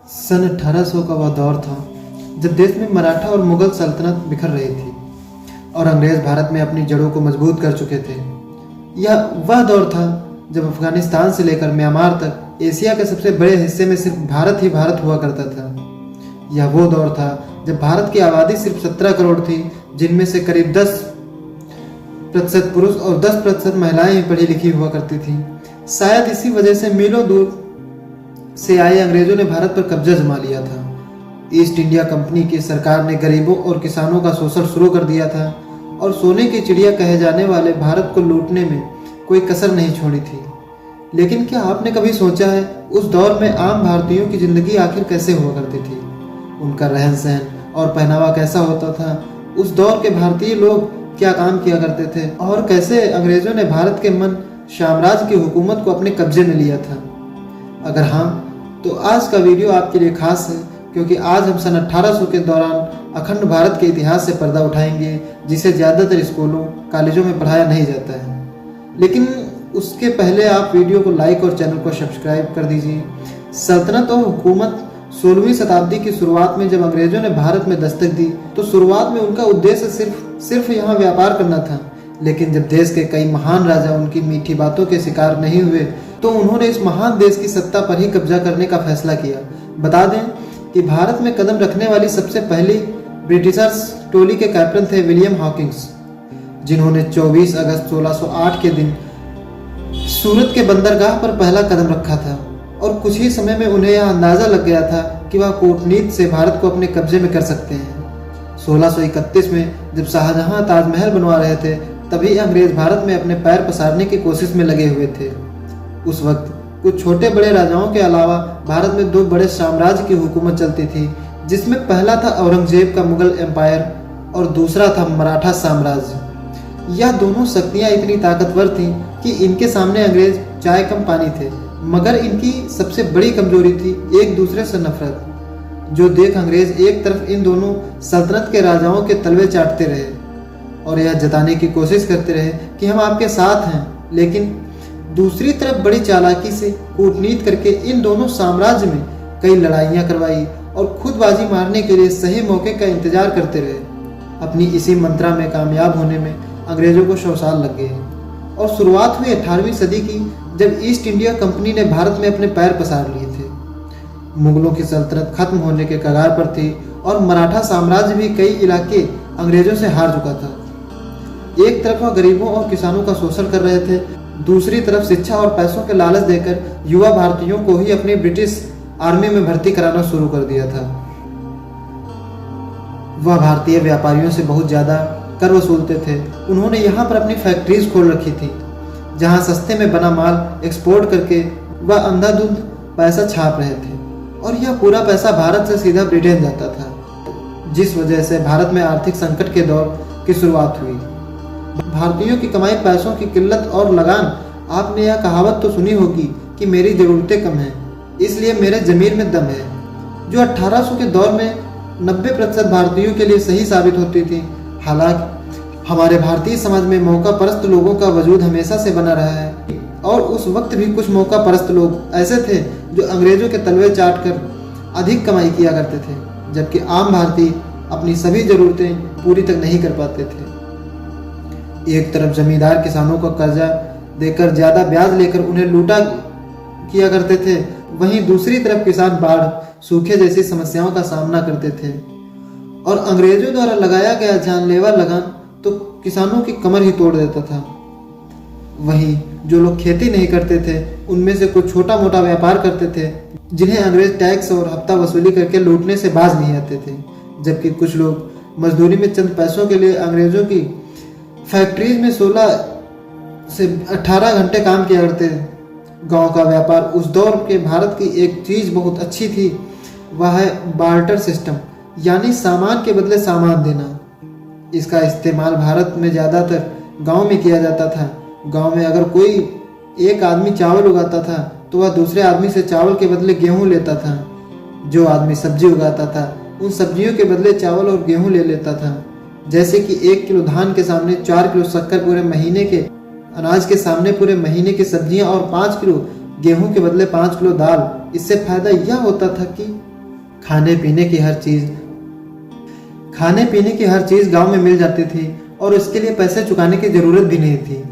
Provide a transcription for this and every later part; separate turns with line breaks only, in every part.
सन 1800 का वह दौर था जब देश में मराठा और मुगल सल्तनत बिखर रही थी और अंग्रेज भारत में अपनी जड़ों को मजबूत कर चुके थे। यह वह दौर था जब अफगानिस्तान से लेकर म्यांमार तक एशिया के सबसे बड़े हिस्से में सिर्फ भारत ही भारत हुआ करता था। यह वो दौर था जब भारत की आबादी सिर्फ 17 करोड़ थी, जिनमें से करीब 10% पुरुष और 10% महिलाएं ही पढ़ी लिखी हुआ करती थीं। शायद इसी वजह से मीलों दूर से आए अंग्रेजों ने भारत पर कब्जा जमा लिया था। ईस्ट इंडिया कंपनी की सरकार ने गरीबों और किसानों का शोषण शुरू कर दिया था और सोने की चिड़िया कहे जाने वाले भारत को लूटने में कोई कसर नहीं छोड़ी थी। लेकिन क्या आपने कभी सोचा है उस दौर में आम भारतीयों की जिंदगी आखिर कैसे हुआ करती थी? उनका रहन सहन और पहनावा कैसा होता था? उस दौर के भारतीय लोग क्या काम किया करते थे और कैसे अंग्रेजों ने भारत के मन साम्राज्य की हुकूमत को अपने कब्जे में लिया था? अगर हाँ, तो आज का वीडियो आपके लिए खास है, क्योंकि आज हम सन 1800 के दौरान अखंड भारत के इतिहास से पर्दा उठाएंगे, जिसे ज़्यादातर स्कूलों कॉलेजों में पढ़ाया नहीं जाता है। लेकिन उसके पहले आप वीडियो को लाइक और चैनल को सब्सक्राइब कर दीजिए। सल्तनत और हुकूमत 16वीं शताब्दी की शुरुआत में जब अंग्रेजों ने भारत में दस्तक दी, तो शुरुआत में उनका उद्देश्य सिर्फ यहाँ व्यापार करना था। लेकिन जब देश के कई महान राजा उनकी मीठी बातों के शिकार नहीं हुए, तो उन्होंने इस महान देश की सत्ता पर ही कब्जा करने का फैसला किया। बता दें कि भारत में कदम रखने वाली सबसे पहली ब्रिटिशर्स टोली के कैप्टन थे विलियम हॉकिंस, जिन्होंने 24 अगस्त 1608 के दिन सूरत के बंदरगाह पर पहला कदम रखा था और कुछ ही समय में उन्हें यह अंदाजा लग गया था कि वह कूटनीति से भारत को अपने कब्जे में कर सकते हैं। 1631 में जब शाहजहां ताजमहल बनवा रहे थे, तभी अंग्रेज भारत में अपने पैर पसारने की कोशिश में लगे हुए थे। उस वक्त कुछ छोटे बड़े राजाओं के अलावा भारत में 2 बड़े साम्राज्य की हुकूमत चलती थी, जिसमें पहला था औरंगजेब का मुगल एम्पायर और दूसरा था मराठा साम्राज्य। यह दोनों शक्तियां इतनी ताकतवर थीं कि इनके सामने अंग्रेज चाय कम पानी थे, मगर इनकी सबसे बड़ी कमजोरी थी एक दूसरे से नफरत, जो देख अंग्रेज एक तरफ इन दोनों सल्तनत के राजाओं के तलवे चाटते रहे और यह जताने की कोशिश करते रहे कि हम आपके साथ हैं, लेकिन दूसरी तरफ बड़ी चालाकी से कूटनीति करके इन दोनों साम्राज्य में कई लड़ाइयाँ करवाई और खुद बाजी मारने के लिए सही मौके का इंतजार करते रहे। अपनी इसी मंत्रा में कामयाब होने में अंग्रेजों को 100 साल लग गए और शुरुआत हुई 18वीं सदी की, जब ईस्ट इंडिया कंपनी ने भारत में अपने पैर पसार लिए थे। मुगलों की सल्तनत खत्म होने के कगार पर थी और मराठा साम्राज्य भी कई इलाके अंग्रेजों से हार चुका था। एक तरफ वह गरीबों और किसानों का शोषण कर रहे थे, दूसरी तरफ शिक्षा और पैसों के लालच देकर युवा भारतीयों को ही अपनी ब्रिटिश आर्मी में भर्ती कराना शुरू कर दिया था। वह भारतीय व्यापारियों से बहुत ज्यादा कर वसूलते थे। उन्होंने यहाँ पर अपनी फैक्ट्रीज खोल रखी थी, जहाँ सस्ते में बना माल एक्सपोर्ट करके वह अंधाधुंध पैसा छाप रहे थे और यह पूरा पैसा भारत से सीधा ब्रिटेन जाता था, जिस वजह से भारत में आर्थिक संकट के दौर की शुरुआत हुई। भारतीयों की कमाई पैसों की किल्लत और लगान। आपने यह कहावत तो सुनी होगी कि मेरी ज़रूरतें कम हैं, इसलिए मेरे ज़मीर में दम है, जो 1800 के दौर में 90% भारतीयों के लिए सही साबित होती थी। हालांकि हमारे भारतीय समाज में मौका परस्त लोगों का वजूद हमेशा से बना रहा है और उस वक्त भी कुछ मौका परस्त लोग ऐसे थे जो अंग्रेजों के तलवे चाट कर अधिक कमाई किया करते थे, जबकि आम भारतीय अपनी सभी ज़रूरतें पूरी तक नहीं कर पाते थे। एक तरफ जमींदार किसानों को कर्जा देकर ज़्यादा ब्याज लेकर उन्हें लूटा किया करते थे, वहीं दूसरी तरफ किसान बाढ़, सूखे जैसी समस्याओं का सामना करते थे और अंग्रेजों द्वारा लगाया गया जानलेवा लगान तो किसानों की कमर ही तोड़ देता था। वहीं जो लोग खेती नहीं करते थे, उनमें से कुछ छोटा मोटा व्यापार करते थे, जिन्हें अंग्रेज टैक्स और हफ्ता वसूली करके लूटने से बाज नहीं आते थे, जबकि कुछ लोग मजदूरी में चंद पैसों के लिए अंग्रेजों की फैक्ट्रीज में 16 से 18 घंटे काम किया करते थे। गांव का व्यापार उस दौर के भारत की एक चीज़ बहुत अच्छी थी, वह है बार्टर सिस्टम, यानी सामान के बदले सामान देना। इसका इस्तेमाल भारत में ज़्यादातर गांव में किया जाता था। गांव में अगर कोई एक आदमी चावल उगाता था, तो वह दूसरे आदमी से चावल के बदले गेहूं लेता था। जो आदमी सब्जी उगाता था, उन सब्जियों के बदले चावल और गेहूं ले लेता था। जैसे कि 1 किलो धान के सामने 4 किलो शक्कर, पूरे महीने के अनाज के सामने पूरे महीने की सब्जियां और 5 किलो गेहूं के बदले 5 किलो दाल। इससे फायदा यह होता था कि खाने पीने की हर चीज़ गांव में मिल जाती थी और इसके लिए पैसे चुकाने की ज़रूरत भी नहीं थी।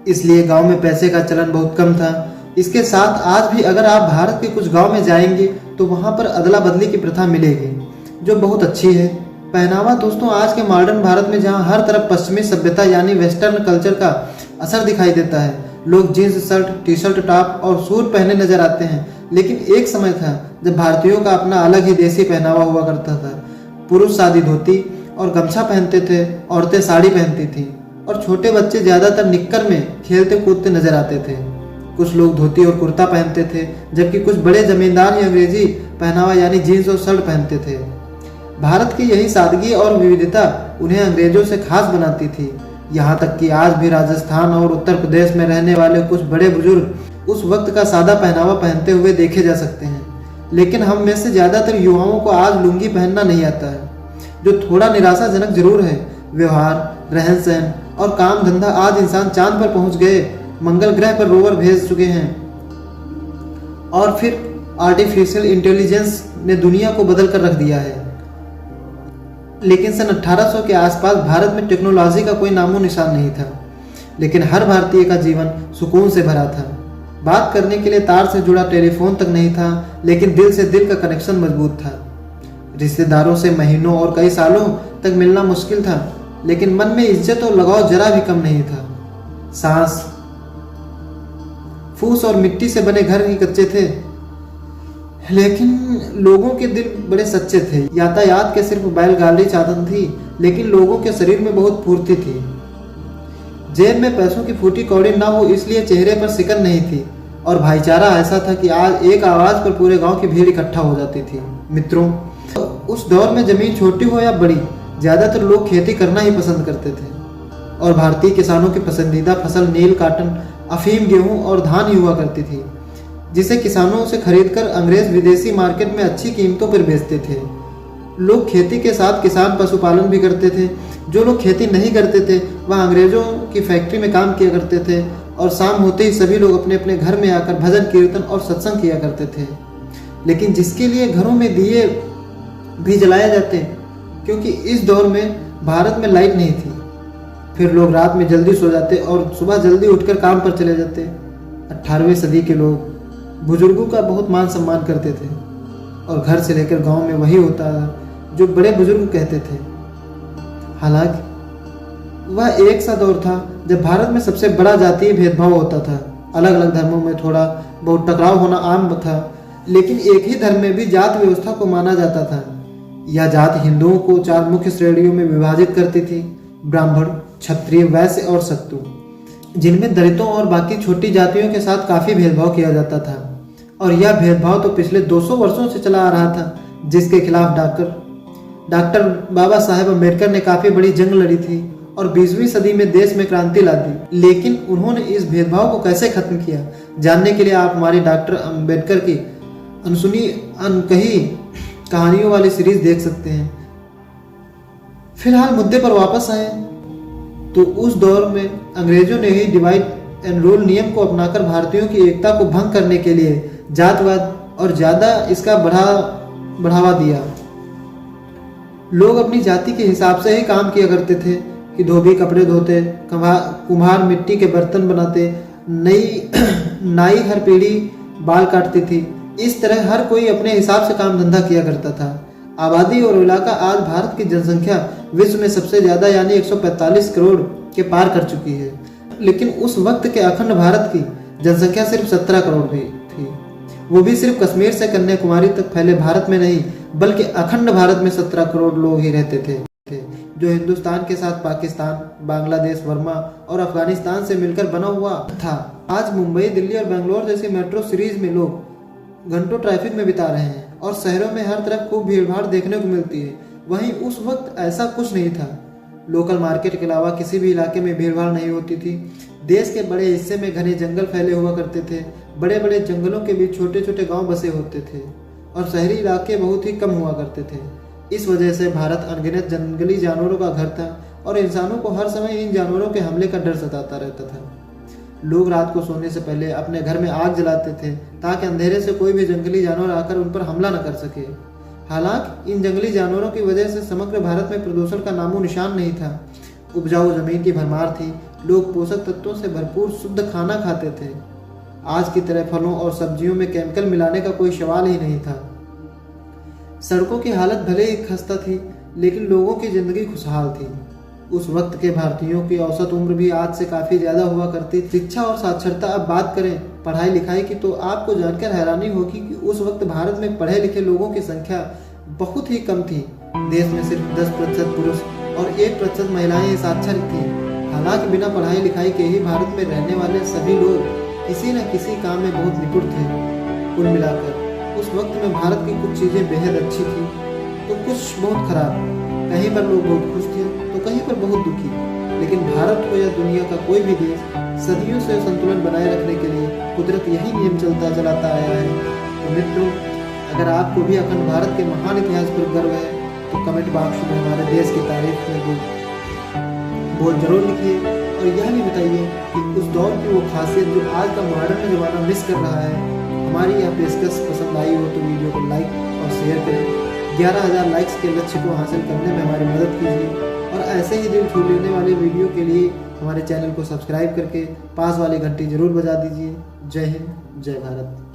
इसलिए गांव में पैसे का चलन बहुत कम था। इसके साथ आज भी अगर आप भारत के कुछ गांव में जाएंगे तो वहां पर अदला बदली की प्रथा मिलेगी, जो बहुत अच्छी है। पहनावा दोस्तों, आज के मॉडर्न भारत में जहां हर तरफ पश्चिमी सभ्यता यानी वेस्टर्न कल्चर का असर दिखाई देता है, लोग jeans shirt, T shirt, top और सूट पहने नजर आते हैं, लेकिन एक समय था जब भारतीयों का अपना अलग ही देसी पहनावा हुआ करता था। पुरुष सादी धोती और गमछा पहनते थे, औरतें साड़ी पहनती थीं और छोटे बच्चे ज्यादातर निक्कर में खेलते कूदते नजर आते थे। कुछ लोग धोती और कुर्ता पहनते थे, जबकि कुछ बड़े जमींदार ही अंग्रेजी पहनावा यानी जीन्स और शर्ट पहनते थे। भारत की यही सादगी और विविधता उन्हें अंग्रेजों से खास बनाती थी। यहाँ तक कि आज भी राजस्थान और उत्तर प्रदेश में रहने वाले कुछ बड़े बुजुर्ग उस वक्त का सादा पहनावा पहनते हुए देखे जा सकते हैं। लेकिन हम में से ज्यादातर युवाओं को आज लुंगी पहनना नहीं आता है, जो थोड़ा निराशाजनक जरूर है। व्यवहार, रहन सहन और काम धंधा, आज इंसान चांद पर पहुंच गए, मंगल ग्रह पर रोवर भेज चुके हैं और फिर आर्टिफिशियल इंटेलिजेंस ने दुनिया को बदल कर रख दिया है। लेकिन सन 1800 के आसपास भारत में टेक्नोलॉजी का कोई नामो निशान नहीं था, लेकिन हर भारतीय का जीवन सुकून से भरा था। बात करने के लिए तार से जुड़ा टेलीफोन तक नहीं था, लेकिन दिल से दिल का कनेक्शन मजबूत था। रिश्तेदारों से महीनों और कई सालों तक मिलना मुश्किल था, लेकिन मन में इज्जत और लगाव जरा भी कम नहीं था। सांस, फूस और मिट्टी से बने घर ही कच्चे थे, लेकिन लोगों के दिल बड़े सच्चे थे। यातायात के सिर्फ बैलगाड़ी साधन थी, लेकिन लोगों के शरीर में बहुत फुर्ती थी। जेब में पैसों की फूटी कौड़ी ना हो, इसलिए चेहरे पर सिकन नहीं थी, और भाईचारा ऐसा था कि आज एक आवाज पर पूरे गांव की भीड़ इकट्ठा हो जाती थी। मित्रों, उस दौर में जमीन छोटी हो या बड़ी, ज्यादातर लोग खेती करना ही पसंद करते थे, और भारतीय किसानों की पसंदीदा फसल नील, कॉटन, अफीम, गेहूं और धान ही हुआ करती थी, जिसे किसानों से खरीदकर अंग्रेज विदेशी मार्केट में अच्छी कीमतों पर बेचते थे। लोग खेती के साथ किसान पशुपालन भी करते थे। जो लोग खेती नहीं करते थे वह अंग्रेजों की फैक्ट्री में काम किया करते थे, और शाम होते ही सभी लोग अपने अपने घर में आकर भजन कीर्तन और सत्संग किया करते थे। लेकिन जिसके लिए घरों में दिए भी जलाए जाते, क्योंकि इस दौर में भारत में लाइट नहीं थी। फिर लोग रात में जल्दी सो जाते और सुबह जल्दी उठकर काम पर चले जाते। 18वीं सदी के लोग बुजुर्गों का बहुत मान सम्मान करते थे, और घर से लेकर गांव में वही होता जो बड़े बुजुर्ग कहते थे। हालांकि वह एक सा दौर था जब भारत में सबसे बड़ा जातीय भेदभाव होता था। अलग अलग धर्मों में थोड़ा बहुत टकराव होना आम था, लेकिन एक ही धर्म में भी जात व्यवस्था को माना जाता था। यह जात हिंदुओं को 4 मुख्य श्रेणियों में विभाजित करती थी: ब्राह्मण, क्षत्रिय, वैश्य और शत्रु, जिनमें दलितों और बाकी छोटी जातियों के साथ काफी भेदभाव किया जाता था। और यह भेदभाव तो पिछले 200 वर्षों से चला आ रहा था, जिसके खिलाफ डॉक्टर बाबा साहेब अम्बेडकर ने काफी बड़ी जंग लड़ी थी और 20वीं सदी में देश में क्रांति ला दी। लेकिन उन्होंने इस भेदभाव को कैसे खत्म किया, जानने के लिए आप हमारी डॉक्टर अम्बेडकर की अनसुनी अनकही कहानियों वाली सीरीज देख सकते हैं। फिलहाल मुद्दे पर वापस आए तो उस दौर में अंग्रेजों ने ही डिवाइड एंड रूल नियम को अपनाकर भारतीयों की एकता को भंग करने के लिए जातवाद और ज्यादा इसका बढ़ावा दिया। लोग अपनी जाति के हिसाब से ही काम किया करते थे कि धोबी कपड़े धोते, कुम्हार मिट्टी के बर्तन बनाते, नाई हर पीढ़ी बाल काटती थी। इस तरह हर कोई अपने हिसाब से काम धंधा किया करता था। आबादी और इलाका, आज भारत की जनसंख्या विश्व में सबसे ज्यादा यानी 145 करोड़ के पार कर चुकी है, लेकिन उस वक्त के अखंड भारत की जनसंख्या सिर्फ 17 करोड़ भी थी। वो भी सिर्फ कश्मीर से कन्याकुमारी तक फैले भारत में नहीं, बल्कि अखंड भारत में 17 करोड़ लोग ही रहते थे, जो हिंदुस्तान के साथ पाकिस्तान, बांग्लादेश, बर्मा और अफगानिस्तान से मिलकर बना हुआ था। आज मुंबई, दिल्ली और बेंगलोर जैसी मेट्रो सीरीज में लोग घंटों ट्रैफिक में बिता रहे हैं और शहरों में हर तरफ खूब भीड़भाड़ देखने को मिलती है। वहीं उस वक्त ऐसा कुछ नहीं था। लोकल मार्केट के अलावा किसी भी इलाके में भीड़भाड़ नहीं होती थी। देश के बड़े हिस्से में घने जंगल फैले हुआ करते थे। बड़े बड़े जंगलों के बीच छोटे छोटे गांव बसे होते थे और शहरी इलाके बहुत ही कम हुआ करते थे। इस वजह से भारत अनगिनत जंगली जानवरों का घर था और इंसानों को हर समय इन जानवरों के हमले का डर सताता रहता था। लोग रात को सोने से पहले अपने घर में आग जलाते थे ताकि अंधेरे से कोई भी जंगली जानवर आकर उन पर हमला न कर सके। हालांकि इन जंगली जानवरों की वजह से समग्र भारत में प्रदूषण का नामो निशान नहीं था। उपजाऊ जमीन की भरमार थी, लोग पोषक तत्वों से भरपूर शुद्ध खाना खाते थे। आज की तरह फलों और सब्जियों में केमिकल मिलाने का कोई सवाल ही नहीं था। सड़कों की हालत भले ही खस्ता थी, लेकिन लोगों की जिंदगी खुशहाल थी। उस वक्त के भारतीयों की औसत उम्र भी आज से काफ़ी ज़्यादा हुआ करती। शिक्षा और साक्षरता, अब बात करें पढ़ाई लिखाई की, तो आपको जानकर हैरानी होगी कि उस वक्त भारत में पढ़े लिखे लोगों की संख्या बहुत ही कम थी। देश में सिर्फ 10% पुरुष और 1% महिलाएं साक्षर थीं। हालांकि बिना पढ़ाई लिखाई के ही भारत में रहने वाले सभी लोग किसी न किसी काम में बहुत निपुण थे। कुल मिलाकर उस वक्त में भारत की कुछ चीज़ें बेहद अच्छी थी तो कुछ बहुत खराब। कहीं पर लोग बहुत खुश थे तो कहीं पर बहुत दुखी। लेकिन भारत हो या दुनिया का कोई भी देश, सदियों से संतुलन बनाए रखने के लिए कुदरत यही नियम चलाता आया है। तो मित्रों, अगर आपको भी अखंड भारत के महान इतिहास पर गर्व है तो कमेंट बॉक्स में हमारे देश की तारीफ में बोल जरूर लिखिए और यह भी बताइए कि उस दौर की वो खासियत जो आज का मॉडर्न ज़माना मिस कर रहा है। हमारी यह पेशकश पसंद आई हो तो वीडियो को लाइक और शेयर करें। 11,000 लाइक्स के लक्ष्य को हासिल करने में हमारी मदद कीजिए और ऐसे ही दिल छू लेने वाले वीडियो के लिए हमारे चैनल को सब्सक्राइब करके पास वाली घंटी जरूर बजा दीजिए। जय हिंद, जय भारत।